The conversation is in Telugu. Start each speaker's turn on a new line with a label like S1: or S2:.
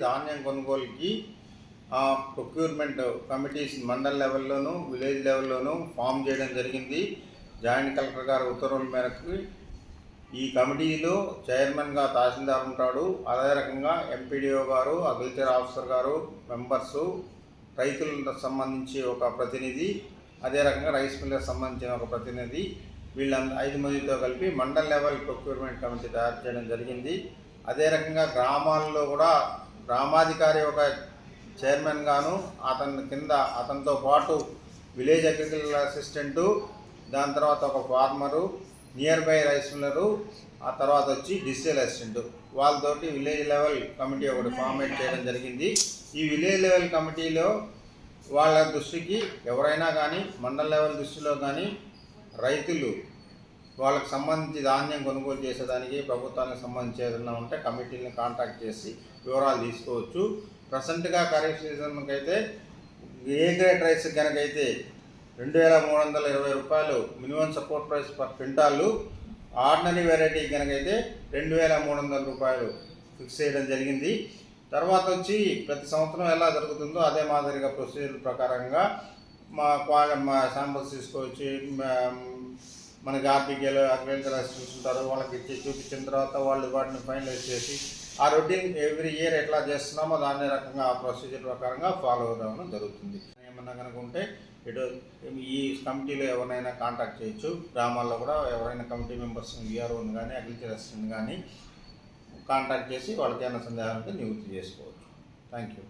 S1: ధాన్యం కొనుగోలుకి ప్రొక్యూర్మెంట్ కమిటీస్ మండల్ లెవెల్లోనూ విలేజ్ లెవెల్లోనూ ఫామ్ చేయడం జరిగింది. జాయింట్ కలెక్టర్ గారి ఉత్తర్వుల మేరకు ఈ కమిటీలో చైర్మన్గా తహసీల్దార్ ఉంటాడు. అదే రకంగా ఎంపీడీఓ గారు, అగ్రికల్చర్ ఆఫీసర్ గారు, మెంబర్సు, రైతులకు సంబంధించి ఒక ప్రతినిధి, అదే రకంగా రైస్ మిల్లర్స్ సంబంధించిన ఒక ప్రతినిధి, వీళ్ళందరూ 5 మందితో కలిపి మండల్ లెవెల్ ప్రొక్యూర్మెంట్ కమిటీ తయారు చేయడం జరిగింది. అదే రకంగా గ్రామాల్లో కూడా గ్రామాధికారి ఒక చైర్మన్ గాను, అతని కింద అతనితో పాటు విలేజ్ అగ్రికల్చర్ అసిస్టెంటు, దాని తర్వాత ఒక ఫార్మరు, నియర్ బై రైస్ మిల్లరు, ఆ తర్వాత వచ్చి డిజిటల్ అసిస్టెంట్, వాళ్ళతోటి విలేజ్ లెవెల్ కమిటీ ఒకటి ఫార్మేట్ చేయడం జరిగింది. ఈ విలేజ్ లెవెల్ కమిటీలో వాళ్ళ దృష్టికి ఎవరైనా కానీ మండల్ లెవెల్ దృష్టిలో కానీ రైతులు వాళ్ళకి సంబంధించి ధాన్యం కొనుగోలు చేసేదానికి ప్రభుత్వానికి సంబంధించి ఏదైనా ఉంటే కమిటీని కాంటాక్ట్ చేసి వివరాలు తీసుకోవచ్చు. ప్రజెంట్గా ఖరీఫ్ సీజన్కి అయితే ఏ గ్రేడ్ రైస్ కనుకైతే 2320 రూపాయలు minimum support price per quintal, ordinary variety కనుకైతే 2300 రూపాయలు ఫిక్స్ చేయడం జరిగింది. తర్వాత వచ్చి ప్రతి సంవత్సరం ఎలా జరుగుతుందో అదే మాదిరిగా ప్రొసీజర్ ప్రకారంగా మా శాంపుల్స్ తీసుకొచ్చి మనకి ఆర్టీకేలు అగ్రికల్చర్ అసిస్టెంట్స్ ఉంటారు, వాళ్ళకి ఇచ్చి చూపించిన తర్వాత వాళ్ళు వాటిని ఫైనలైజ్ చేసి ఆ రొటీన్ ఎవ్రీ ఇయర్ ఎట్లా చేస్తున్నామో దాని రకంగా ఆ ప్రొసీజర్ ప్రకారంగా ఫాలో అవ్వడం జరుగుతుంది. ఏమన్నా కనుక ఉంటే ఇటు ఈ కమిటీలో ఎవరినైనా కాంటాక్ట్ చేయొచ్చు. గ్రామాల్లో కూడా ఎవరైనా కమిటీ మెంబర్స్ విఆర్ఓని కానీ అగ్రికల్చర్ అసిస్టెంట్ కానీ కాంటాక్ట్ చేసి వాళ్ళకి ఏమైనా సందేహాలు ఉంటే నివృత్తి చేసుకోవచ్చు. Thank you.